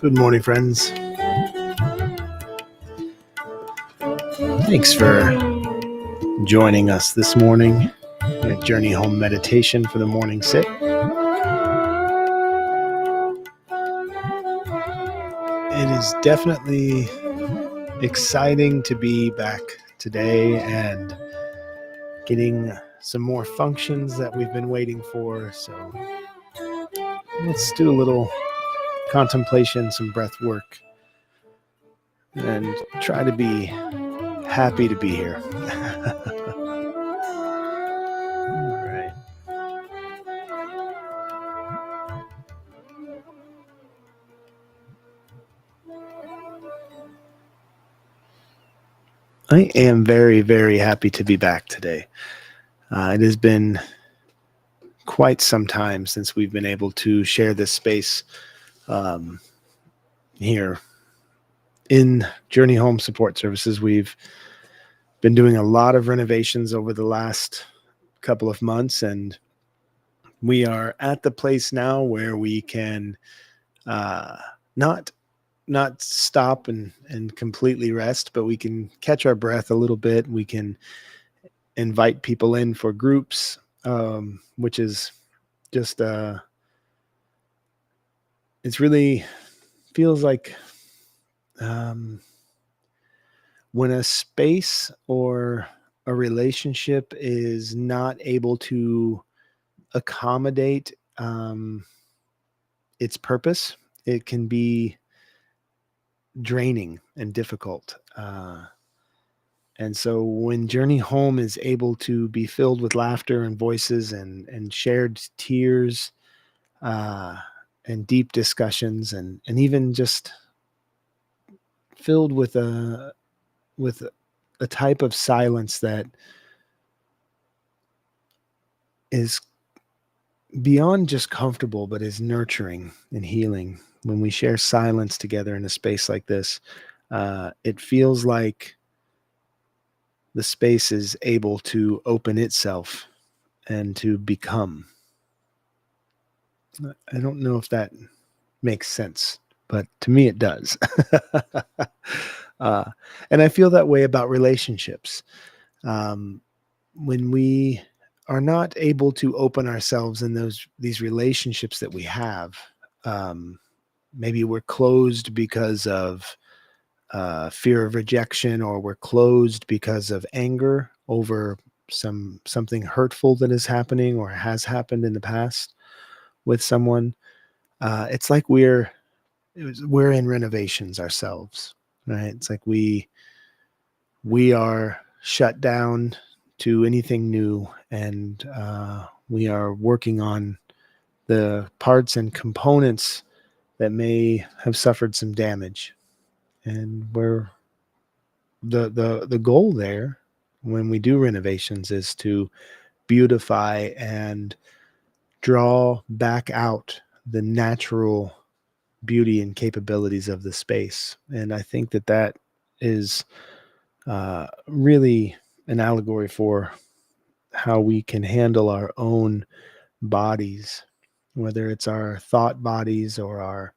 Good morning, friends. Thanks for joining us this morning at Journey Home Meditation for the morning sit. It is definitely exciting to be back today and getting some more functions that we've been waiting for. So let's do a little contemplation, some breath work, and try to be happy to be here. All right. I am very, very happy to be back today. It has been quite some time since we've been able to share this space here in Journey Home Support Services. We've been doing a lot of renovations over the last couple of months, and we are at the place now where we can not stop and completely rest, but we can catch our breath a little bit. We can invite people in for groups, which is just it's really feels like when a space or a relationship is not able to accommodate its purpose, it can be draining and difficult. And so when Journey Home is able to be filled with laughter and voices and shared tears and deep discussions and even just filled with a type of silence that is beyond just comfortable, but is nurturing and healing. When we share silence together in a space like this, it feels like the space is able to open itself and to become. I don't know if that makes sense, but to me it does. And I feel that way about relationships. When we are not able to open ourselves in these relationships that we have, maybe we're closed because of fear of rejection, or we're closed because of anger over something hurtful that is happening or has happened in the past with someone. It's like we're in renovations ourselves, right? It's like we are shut down to anything new, and we are working on the parts and components that may have suffered some damage. And we're the goal there when we do renovations is to beautify and draw back out the natural beauty and capabilities of the space. And I think that is really an allegory for how we can handle our own bodies, whether it's our thought bodies or our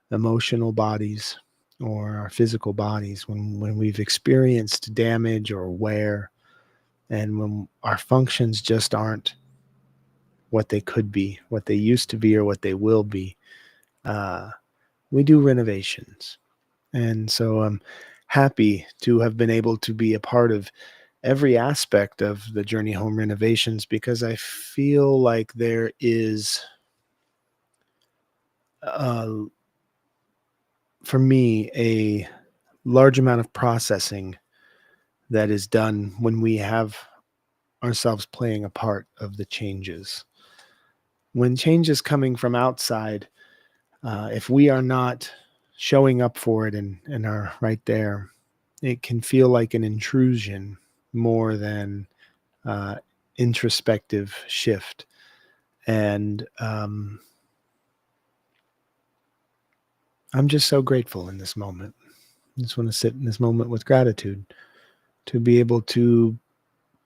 emotional bodies or our physical bodies, when we've experienced damage or wear, and when our functions just aren't what they could be, what they used to be, or what they will be. We do renovations. And so I'm happy to have been able to be a part of every aspect of the Journey Home renovations, because I feel like there is, for me, a large amount of processing that is done when we have ourselves playing a part of the changes. When change is coming from outside, if we are not showing up for it and are right there, it can feel like an intrusion more than introspective shift. And I'm just so grateful in this moment. I just want to sit in this moment with gratitude to be able to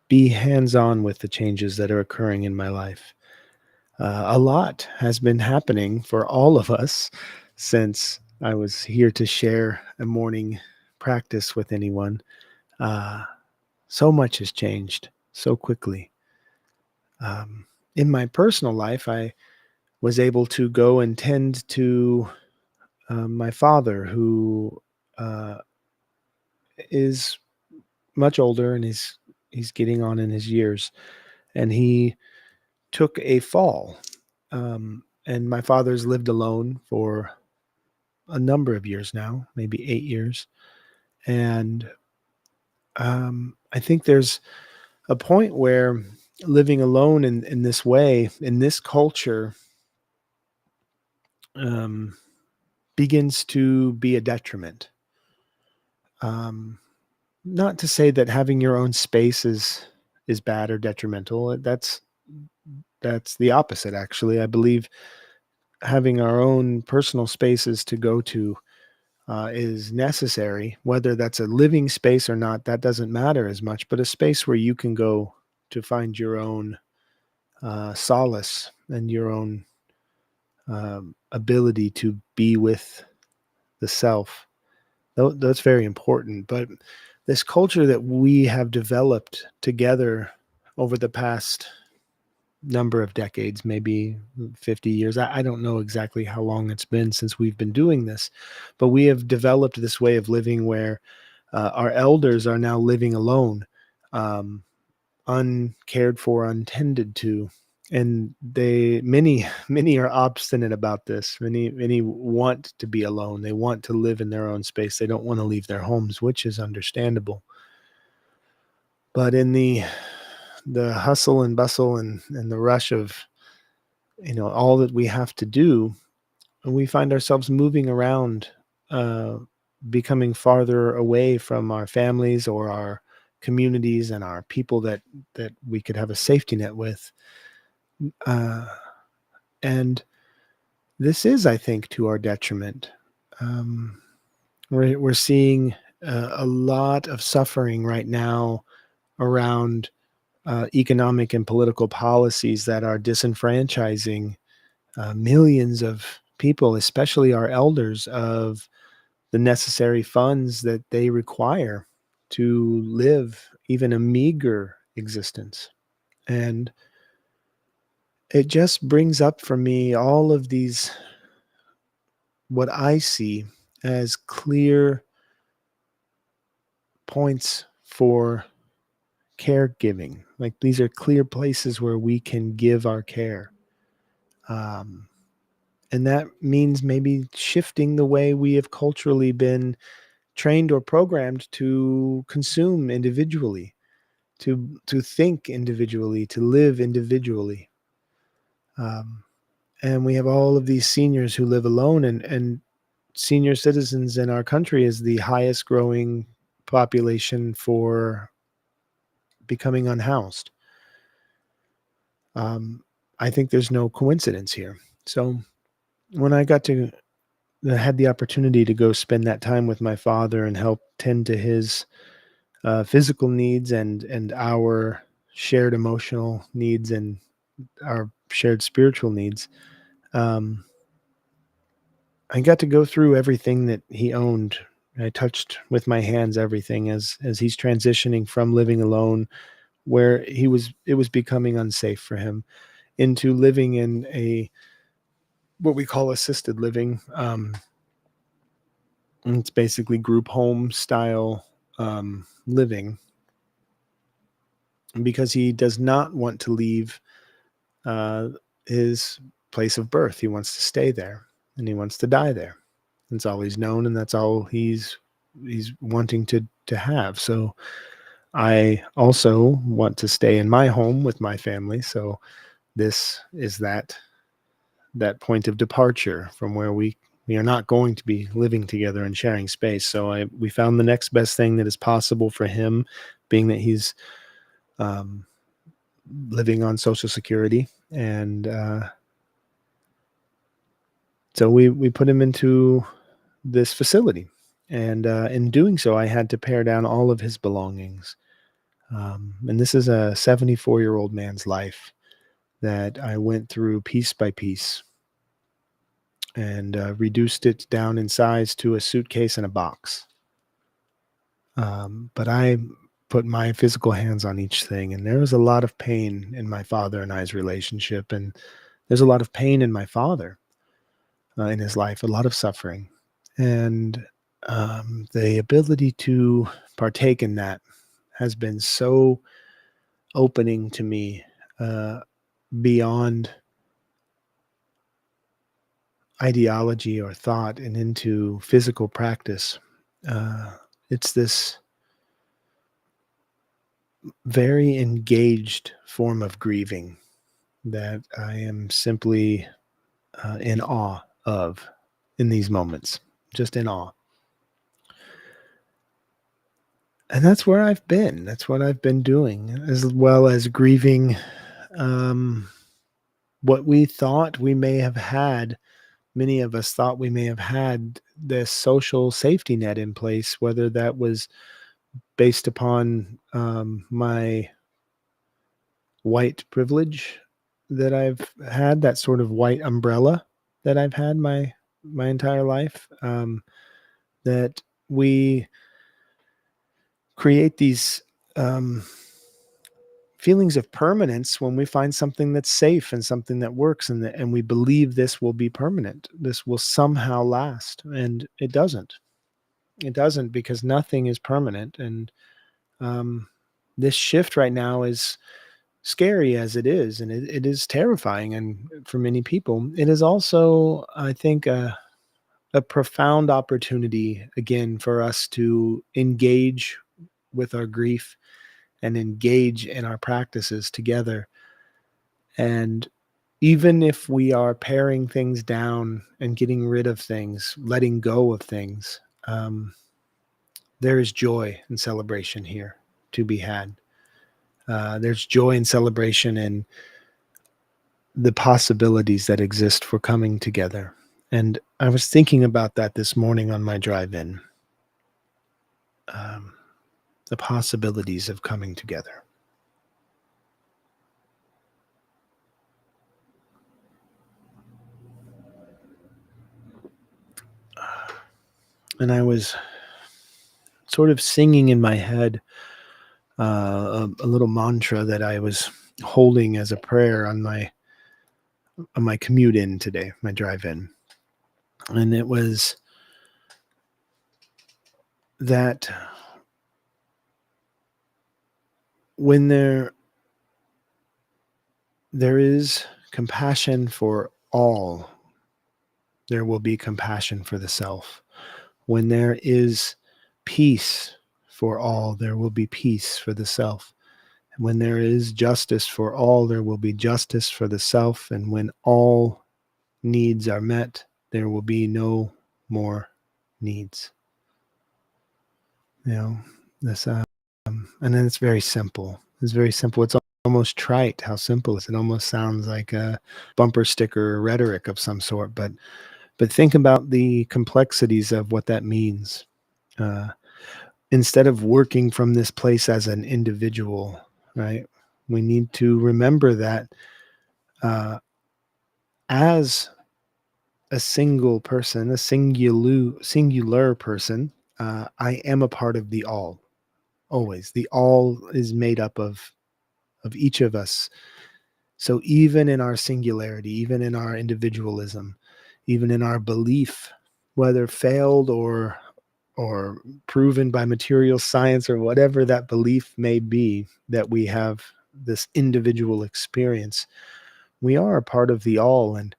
be hands-on with the changes that are occurring in my life. A lot has been happening for all of us since I was here to share a morning practice with anyone. Uh, so much has changed so quickly. Um, in my personal life, I was able to go and tend to my father, who uh, is much older and he's getting on in his years, and he took a fall. And my father's lived alone for a number of years now, maybe 8 years, and I think there's a point where living alone in this way, in this culture, um, begins to be a detriment. Um, Not to say that having your own space is bad or detrimental. That's the opposite, actually. I believe having our own personal spaces to go to is necessary. Whether that's a living space or not, that doesn't matter as much. But a space where you can go to find your own solace and your own ability to be with the self. That's very important. But this culture that we have developed together over the past number of decades, maybe 50 years, I don't know exactly how long it's been since we've been doing this, but we have developed this way of living where our elders are now living alone, um, uncared for, untended to. And many are obstinate about this. Many want to be alone. They want to live in their own space. They don't want to leave their homes, which is understandable. But in the hustle and bustle and the rush of all that we have to do, we find ourselves moving around, uh, becoming farther away from our families or our communities and our people that we could have a safety net with. Uh, and this is, I think, to our detriment. Um, we're seeing a lot of suffering right now around economic and political policies that are disenfranchising millions of people, especially our elders, of the necessary funds that they require to live even a meager existence. And it just brings up for me all of these, what I see as clear points for caregiving. Like, these are clear places where we can give our care. Um, and that means maybe shifting the way we have culturally been trained or programmed to consume individually, to think individually, to live individually. Um, and we have all of these seniors who live alone, and senior citizens in our country is the highest growing population for becoming unhoused. Um, I think there's no coincidence here. So when I had the opportunity to go spend that time with my father and help tend to his physical needs and our shared emotional needs and our shared spiritual needs, um, I got to go through everything that he owned. I touched with my hands everything as he's transitioning from living alone, where it was becoming unsafe for him, into living in a what we call assisted living. It's basically group home style living, because he does not want to leave uh, his place of birth. He wants to stay there, and he wants to die there. That's all he's known, and that's all he's wanting to have. So I also want to stay in my home with my family. So this is that point of departure from where we are not going to be living together and sharing space. So we found the next best thing that is possible for him, being that he's um, living on Social Security, and so we put him into this facility, and in doing so, I had to pare down all of his belongings. And this is a 74-year-old man's life that I went through piece by piece. and reduced it down in size to a suitcase and a box. But I put my physical hands on each thing, and there was a lot of pain in my father and I's relationship, and there's a lot of pain in my father in his life, a lot of suffering, and the ability to partake in that has been so opening to me, uh, beyond ideology or thought and into physical practice. Uh, it's this very engaged form of grieving that I am simply in awe of in these moments, just in awe. And that's where I've been. That's what I've been doing, as well as grieving um, what we thought we may have had. Many of us thought we may have had this social safety net in place, whether that was based upon my white privilege that I've had, that sort of white umbrella that I've had my entire life. That we create these um, feelings of permanence when we find something that's safe and something that works, and we believe this will be permanent. This will somehow last, and it doesn't. It doesn't, because nothing is permanent, and um, this shift right now is scary as it is, and it is terrifying, and for many people it is also, I think, a profound opportunity again for us to engage with our grief and engage in our practices together. And even if we are paring things down and getting rid of things, letting go of things, there is joy and celebration here to be had. There's joy and celebration in the possibilities that exist for coming together. And I was thinking about that this morning on my drive in, um, the possibilities of coming together. And I was sort of singing in my head a little mantra that I was holding as a prayer on my commute in today, my drive in. And it was that when there is compassion for all, there will be compassion for the self. When there is peace for all, there will be peace for the self. And when there is justice for all, there will be justice for the self. And when all needs are met, there will be no more needs. You know, this, and then it's very simple. It's very simple. It's almost trite how simple it is. It almost sounds like a bumper sticker rhetoric of some sort. But think about the complexities of what that means. Uh, Instead of working from this place as an individual, right? We need to remember that uh, as a single person, a singular person, I am a part of the all. Always, the all is made up of each of us. So even in our singularity, even in our individualism, even in our belief, whether failed or proven by material science or whatever that belief may be, that we have this individual experience, we are a part of the all. And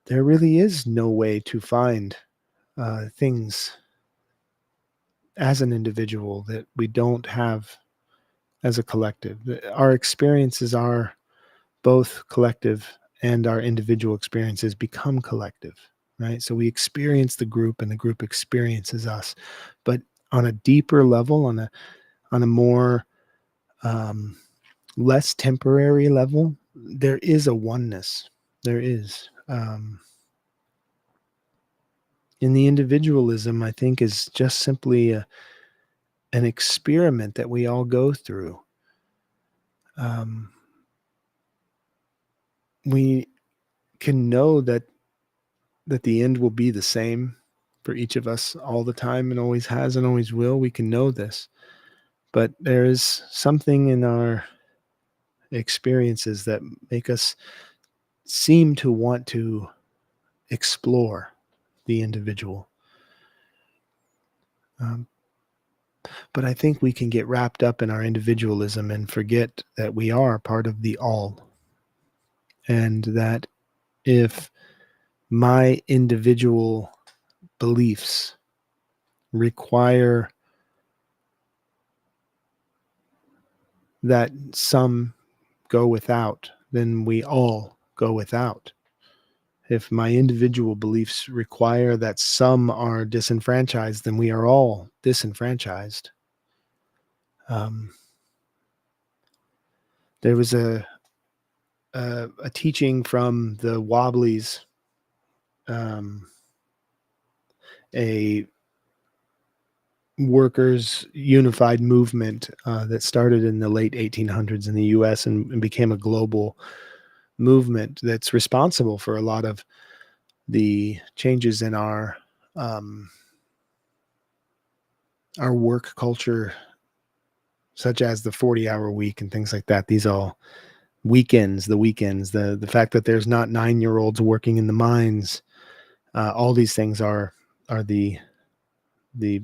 there really is no way to find things as an individual that we don't have as a collective. Our experiences are both collective, and our individual experiences become collective, right? So we experience the group and the group experiences us. But on a deeper level, on a more um, less temporary level, there is a oneness. There is. And the individualism, I think, is just simply an experiment that we all go through. Um, we can know that that the end will be the same for each of us all the time and always has and always will. We can know this. But there is something in our experiences that make us seem to want to explore the individual. Um, but I think we can get wrapped up in our individualism and forget that we are part of the all. And that if my individual beliefs require that some go without, then we all go without. If my individual beliefs require that some are disenfranchised, then we are all disenfranchised. Um, there was a teaching from the Wobblies, um, a workers' unified movement that started in the late 1800s in the U.S. and became a global movement that's responsible for a lot of the changes in um, our work culture, such as the 40-hour week and things like that. These all weekends, the fact that there's not 9-year-olds working in the mines. All these things are the the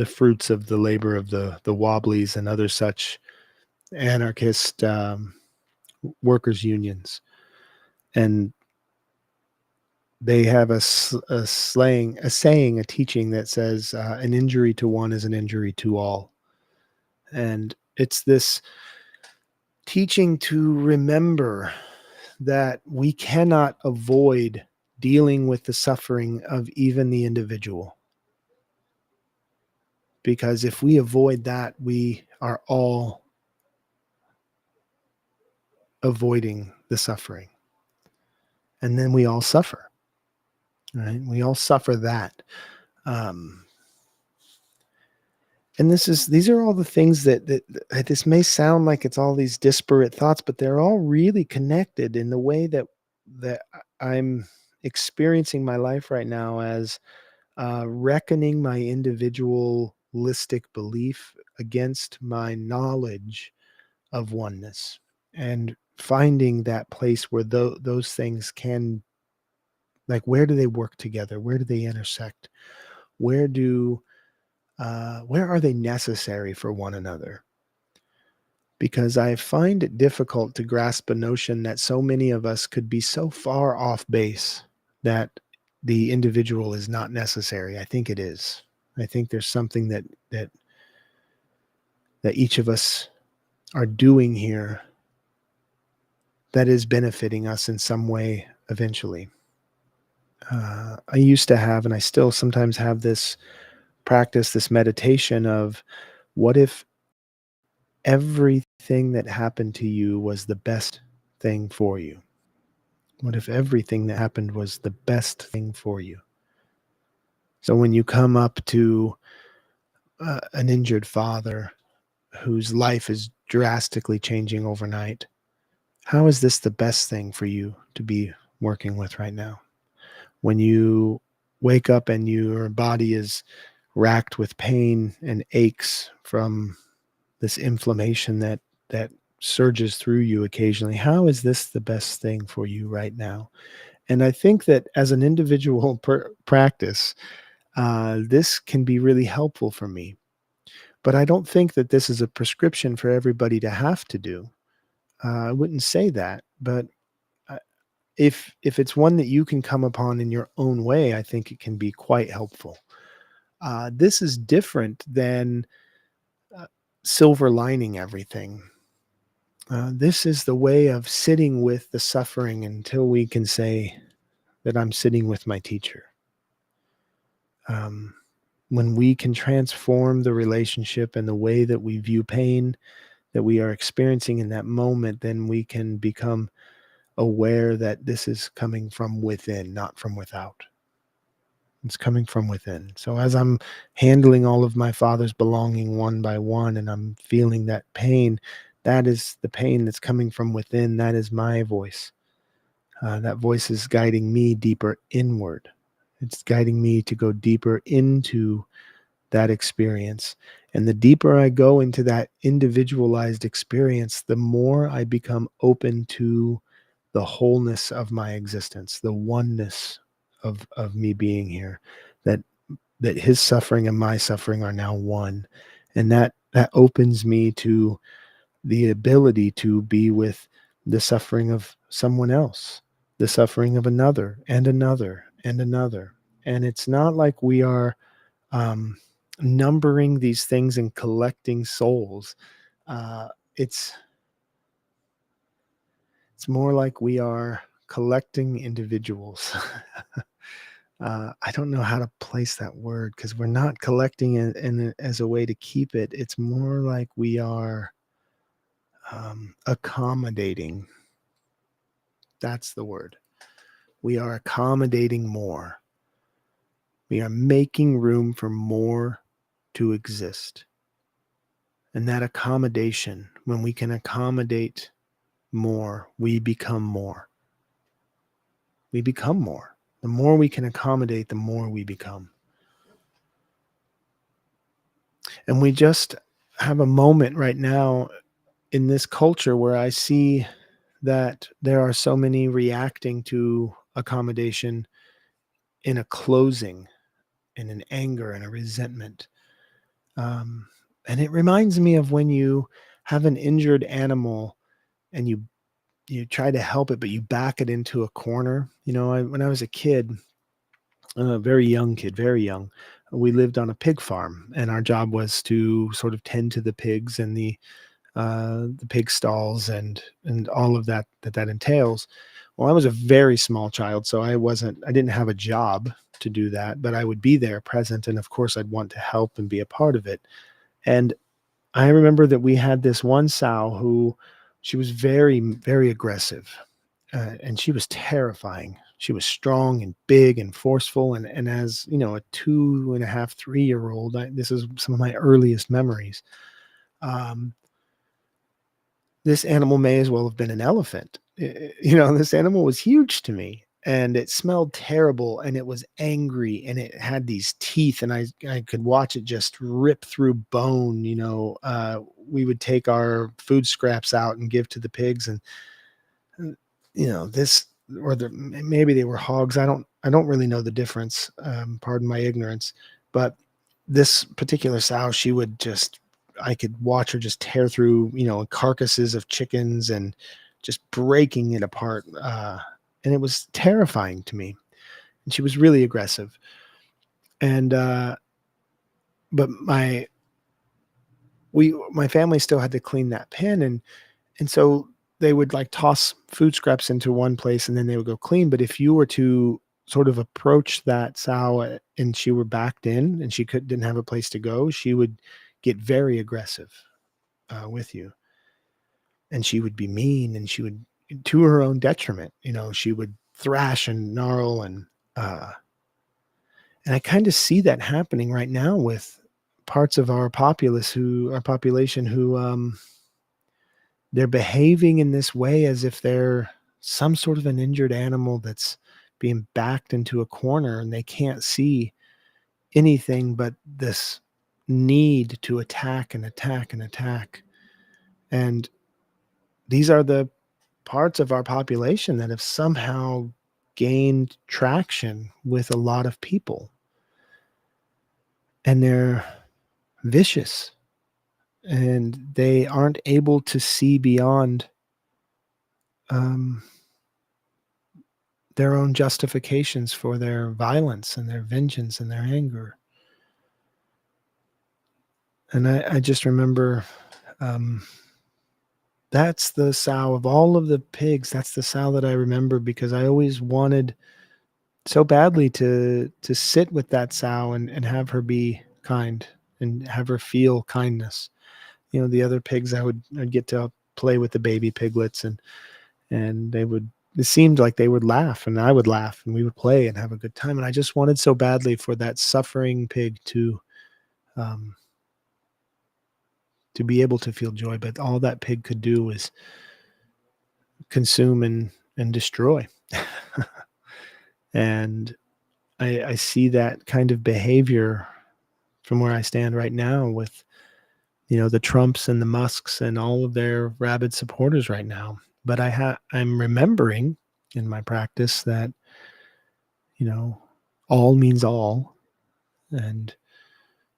fruits of the labor of the Wobblies and other such anarchist workers unions. And they have a saying, a teaching that says an injury to one is an injury to all. And it's this teaching to remember that we cannot avoid dealing with the suffering of even the individual. Because if we avoid that, we are all avoiding the suffering. And then we all suffer, right? We all suffer that. Um, and these are all the things that this may sound like it's all these disparate thoughts, but they're all really connected in the way that I'm experiencing my life right now as reckoning my individualistic belief against my knowledge of oneness, and finding that place where those things can, like, where do they work together? Where do they intersect? Where do where are they necessary for one another? Because I find it difficult to grasp a notion that so many of us could be so far off base that the individual is not necessary. I think it is. I think there's something that each of us are doing here that is benefiting us in some way eventually. I used to have, and I still sometimes have, this practice, this meditation of, what if everything that happened to you was the best thing for you? What if everything that happened was the best thing for you? So when you come up to an injured father whose life is drastically changing overnight, how is this the best thing for you to be working with right now? When you wake up and your body is racked with pain and aches from this inflammation that surges through you occasionally, how is this the best thing for you right now? And I think that as an individual practice, this can be really helpful for me. But I don't think that this is a prescription for everybody to have to do. I wouldn't say that, but uh, if it's one that you can come upon in your own way, I think it can be quite helpful. This is different than uh, silver lining everything. This is the way of sitting with the suffering until we can say that I'm sitting with my teacher. Um, when we can transform the relationship and the way that we view pain that we are experiencing in that moment, then we can become aware that this is coming from within, not from without. It's coming from within. So as I'm handling all of my father's belonging one by one, and I'm feeling that pain, that is the pain that's coming from within. That is my voice. That voice is guiding me deeper inward. It's guiding me to go deeper into that experience. And the deeper I go into that individualized experience, the more I become open to the wholeness of my existence, the oneness of me being here, that his suffering and my suffering are now one. And that opens me to the ability to be with the suffering of someone else, the suffering of another and another and another. And it's not like we are um, numbering these things and collecting souls. Uh, it's it's more like we are collecting individuals. I don't know how to place that word because we're not collecting it as a way to keep it. It's more like we are accommodating. That's the word. We are accommodating more. We are making room for more to exist. And that accommodation, when we can accommodate more, we become more. We become more. The more we can accommodate, the more we become. And we just have a moment right now in this culture where I see that there are so many reacting to accommodation in a closing, in an anger and a resentment. Um, and it reminds me of when you have an injured animal and you try to help it, but you back it into a corner. When I was a kid, a very young kid, very young, we lived on a pig farm, and our job was to sort of tend to the pigs and the pig stalls and all of that entails. Well, I was a very small child, so I didn't have a job to do that, but I would be there present, and of course I'd want to help and be a part of it. And I remember that we had this one sow who she was very, very aggressive, and she was terrifying. She was strong and big and forceful, and as you know, a 2.5, 3 year old, this is some of my earliest memories. Um, this animal may as well have been an elephant. This animal was huge to me, and it smelled terrible, and it was angry, and it had these teeth, and I could watch it just rip through bone. We would take our food scraps out and give to the pigs, and this, or maybe they were hogs. I don't really know the difference. Pardon my ignorance, but this particular sow, she would just, I could watch her just tear through, carcasses of chickens and just breaking it apart. And it was terrifying to me. And she was really aggressive. And, but my family still had to clean that pen. And so they would like toss food scraps into one place and then they would go clean. But if you were to sort of approach that sow and she were backed in and she didn't have a place to go, she would get very aggressive with you. And she would be mean and she would, to her own detriment, she would thrash and gnarl. And I kind of see that happening right now with parts of our population who, they're behaving in this way as if they're some sort of an injured animal that's being backed into a corner and they can't see anything but this need to attack and attack and attack. And these are the parts of our population that have somehow gained traction with a lot of people. And they're vicious and they aren't able to see beyond um, their own justifications for their violence and their vengeance and their anger. And I just remember um, that's the sow of all of the pigs. That's the sow that I remember because I always wanted so badly to sit with that sow and have her be kind and have her feel kindness. The other pigs I'd get to play with the baby piglets and it seemed like they would laugh and I would laugh and we would play and have a good time. And I just wanted so badly for that suffering pig um, to be able to feel joy. But all that pig could do was consume and destroy. And I see that kind of behavior from where I stand right now with, the Trumps and the Musks and all of their rabid supporters right now. But I'm remembering in my practice that, you know, all means all. And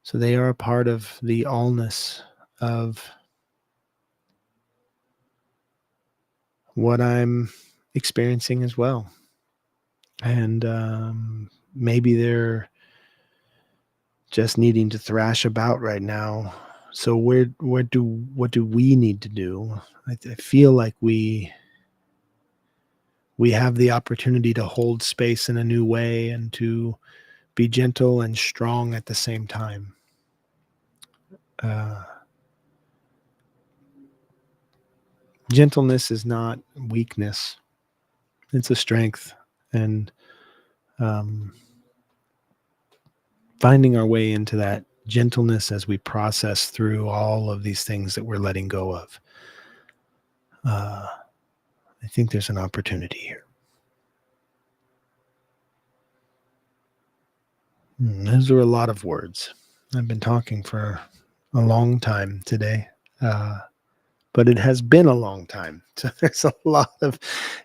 so they are a part of the allness of what I'm experiencing as well. And maybe they're just needing to thrash about right now. So what do we need to do? I feel like we have the opportunity to hold space in a new way and to be gentle and strong at the same time. Uh, Gentleness is not weakness; it's a strength, and um, finding our way into that gentleness as we process through all of these things that we're letting go of. I think there's an opportunity here. Those are a lot of words. I've been talking for a long time today, but it has been a long time. So there's a lot of,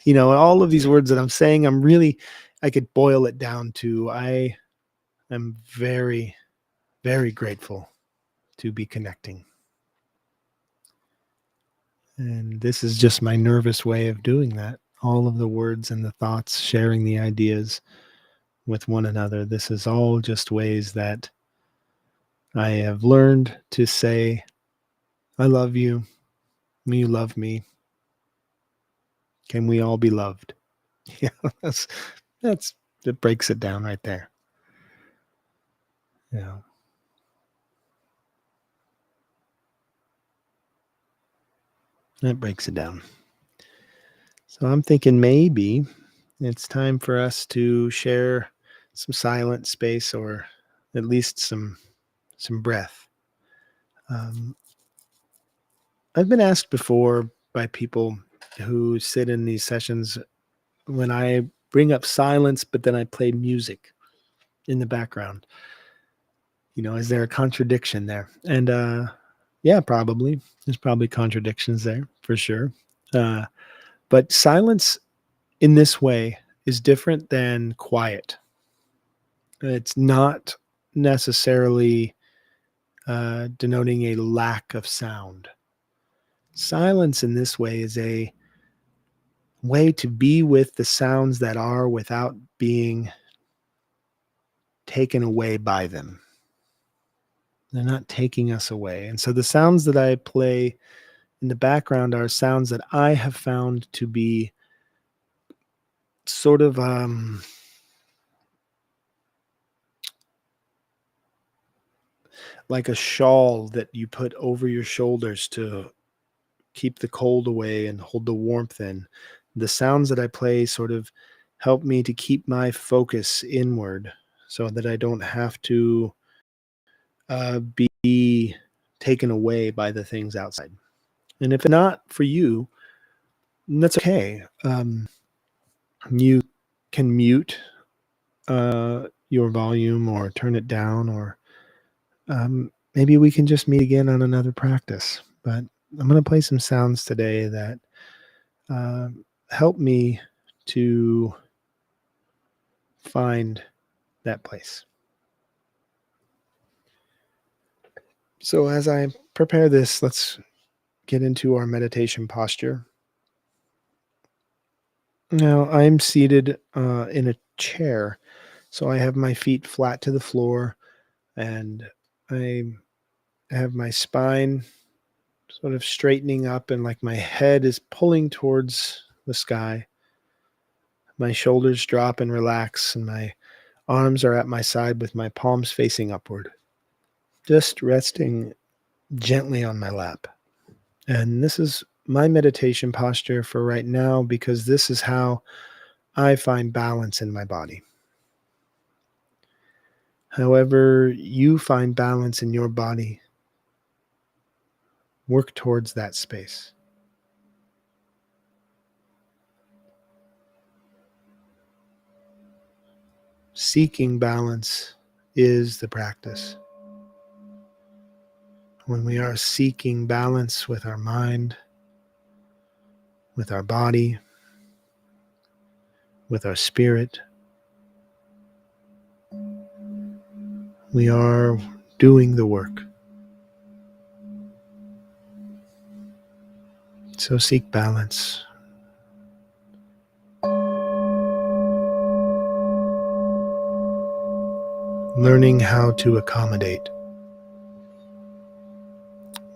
all of these words that I'm saying, I could boil it down to I am very, very grateful to be connecting. And this is just my nervous way of doing that. All of the words and the thoughts, sharing the ideas with one another. This is all just ways that I have learned to say, I love you. You love me. Can we all be loved? Yeah, that breaks it down right there. Yeah. That breaks it down. So I'm thinking maybe it's time for us to share some silent space, or at least some breath. Um, I've been asked before by people who sit in these sessions when I bring up silence, but then I play music in the background. Is there a contradiction there? And yeah, probably. There's probably contradictions there for sure. But silence in this way is different than quiet. It's not necessarily denoting a lack of sound. Silence in this way is a way to be with the sounds that are without being taken away by them. They're not taking us away. And so the sounds that I play in the background are sounds that I have found to be sort of like a shawl that you put over your shoulders to keep the cold away and hold the warmth in. The sounds that I play sort of help me to keep my focus inward so that I don't have to be taken away by the things outside. And if not for you, that's okay. You can mute your volume or turn it down, or maybe we can just meet again on another practice. But I'm going to play some sounds today that help me to find that place. So as I prepare this, let's get into our meditation posture. Now I'm seated in a chair, so I have my feet flat to the floor, and I have my spine sort of straightening up, and like my head is pulling towards the sky. My shoulders drop and relax, and my arms are at my side with my palms facing upward, just resting gently on my lap. And this is my meditation posture for right now, because this is how I find balance in my body. However you find balance in your body, work towards that space. seeking balance is the practice. When we are seeking balance with our mind, with our body, with our spirit, we are doing the work. So seek balance. Learning how to accommodate.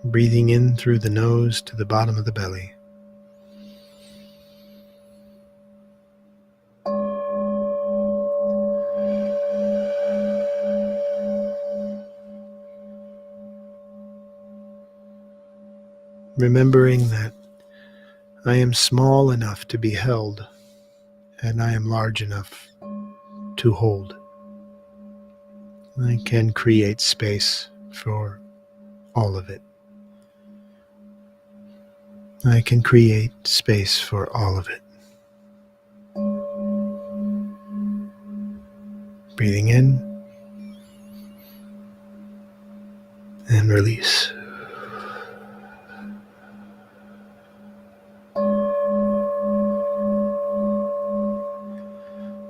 Breathing in through the nose to the bottom of the belly. Remembering that I am small enough to be held, and I am large enough to hold. I can create space for all of it. I can create space for all of it. Breathing in and release.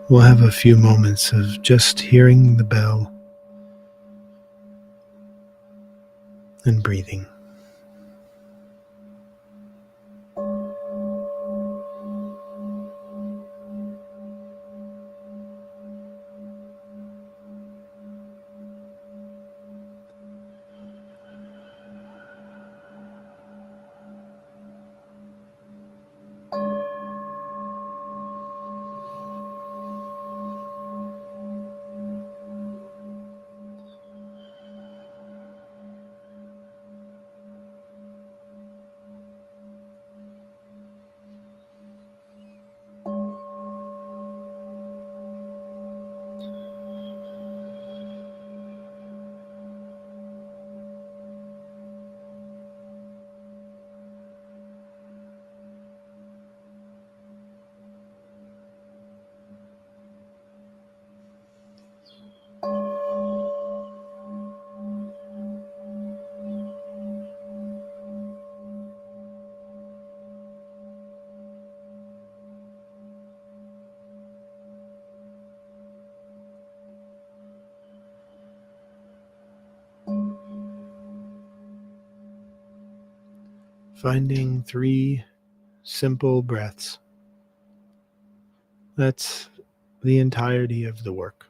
We'll have a few moments of just hearing the bell and breathing. Finding 3 simple breaths. That's the entirety of the work.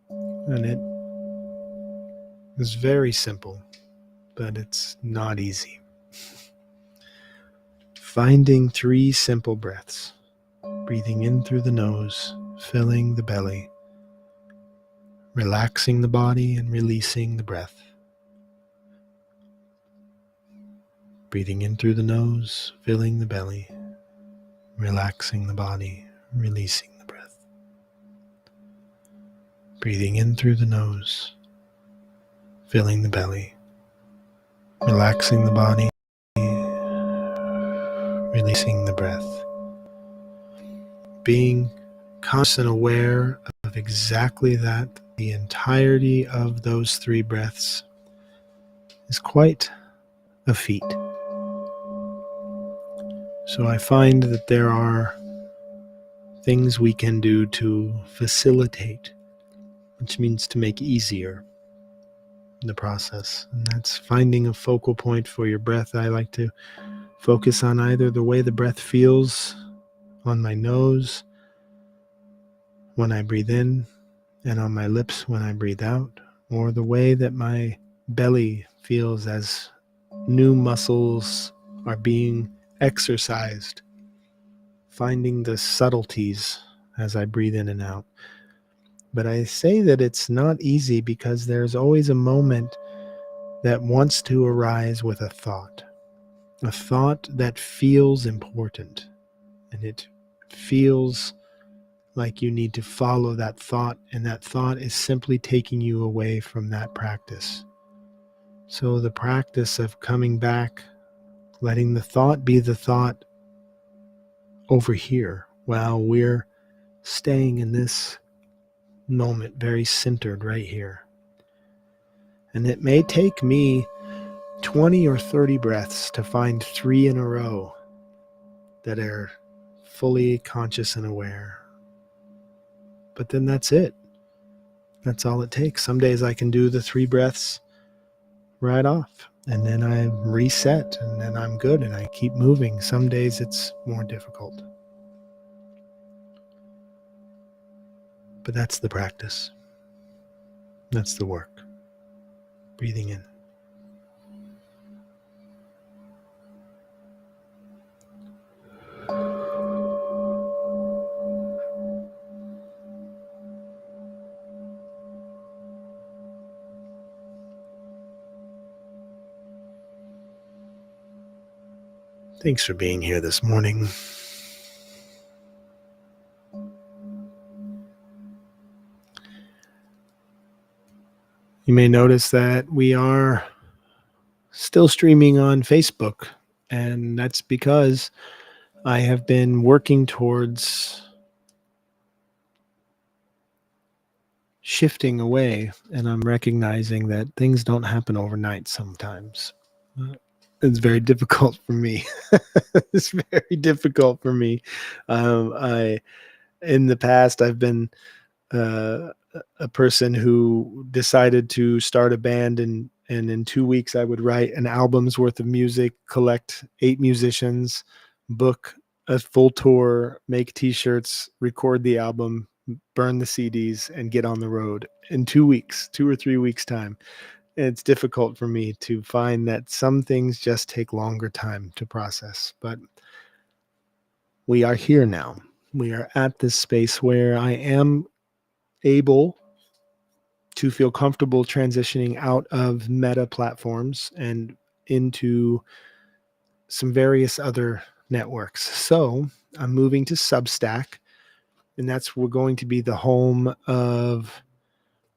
And it is very simple, but it's not easy. Finding 3 simple breaths. Breathing in through the nose, filling the belly, relaxing the body and releasing the breath. Breathing in through the nose, filling the belly, relaxing the body, releasing the breath. Breathing in through the nose, filling the belly, relaxing the body, releasing the breath. Being conscious and aware of exactly that, the entirety of those 3 breaths, is quite a feat. So I find that there are things we can do to facilitate, which means to make easier the process. And that's finding a focal point for your breath. I like to focus on either the way the breath feels on my nose when I breathe in and on my lips when I breathe out, or the way that my belly feels as new muscles are being exercised, finding the subtleties as I breathe in and out. But I say that it's not easy because there's always a moment that wants to arise with a thought that feels important, and it feels like you need to follow that thought, and that thought is simply taking you away from that practice. So the practice of coming back, letting the thought be the thought over here while we're staying in this moment, very centered right here. And it may take me 20 or 30 breaths to find 3 in a row that are fully conscious and aware. But then that's it. That's all it takes. Some days I can do the 3 breaths right off, and then I reset, and then I'm good and I keep moving. Some days it's more difficult. But that's the practice. That's the work. Breathing in. Thanks for being here this morning. You may notice that we are still streaming on Facebook, and that's because I have been working towards shifting away, and I'm recognizing that things don't happen overnight sometimes. It's very difficult for me. It's very difficult for me. In the past, I've been uh, a person who decided to start a band, and in 2 weeks I would write an album's worth of music, collect 8 musicians, book a full tour, make t-shirts, record the album, burn the CDs, and get on the road in 2 weeks, 2 or 3 weeks time. It's difficult for me to find that some things just take longer time to process, but we are here now. We are at this space where I am able to feel comfortable transitioning out of Meta platforms and into some various other networks. So I'm moving to Substack, and that's we're going to be the home of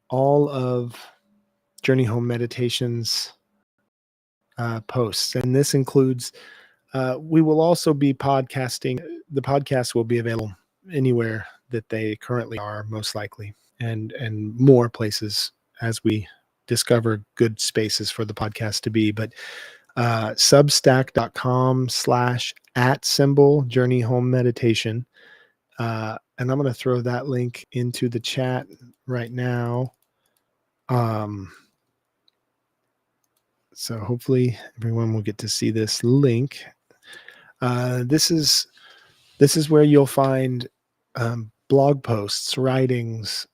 all of Journey Home Meditations posts. And this includes, we will also be podcasting. The podcast will be available anywhere that they currently are, most likely, and more places as we discover good spaces for the podcast to be. But substack.com/@ Journey Home Meditation. And I'm going to throw that link into the chat right now. So hopefully everyone will get to see this link. This is where you'll find blog posts, writings,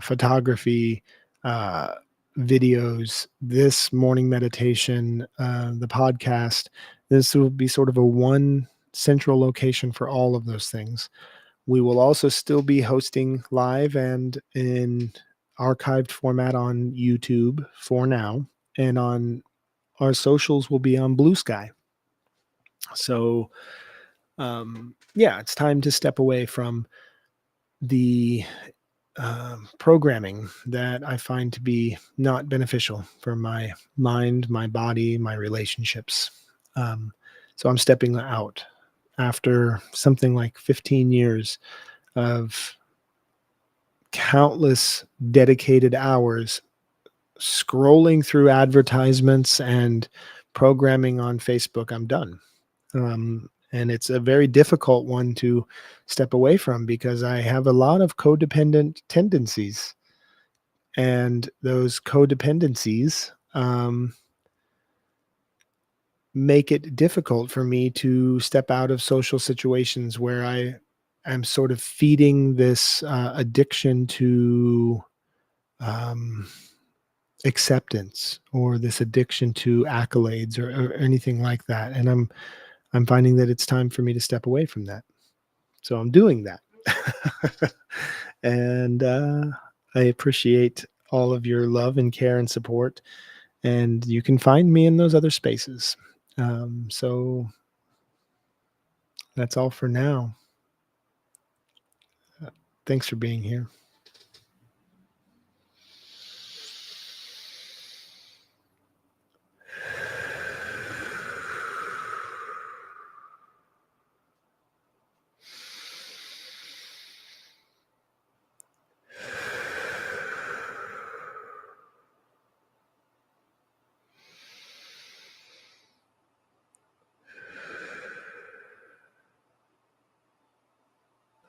photography, videos, this morning meditation, the podcast. This will be sort of a one central location for all of those things. We will also still be hosting live and in archived format on YouTube for now, and on our socials will be on Blue Sky. So yeah, it's time to step away from the programming that I find to be not beneficial for my mind, my body, my relationships. So I'm stepping out after something like 15 years of countless dedicated hours scrolling through advertisements and programming on Facebook. I'm done. And it's a very difficult one to step away from because I have a lot of codependent tendencies, and those codependencies make it difficult for me to step out of social situations where I am sort of feeding this addiction to acceptance, or this addiction to accolades, or anything like that. And I'm finding that it's time for me to step away from that. So I'm doing that. And I appreciate all of your love and care and support. And you can find me in those other spaces. So that's all for now. Thanks for being here.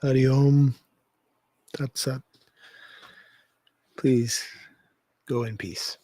Hari Om. Tat Sat. Please go in peace.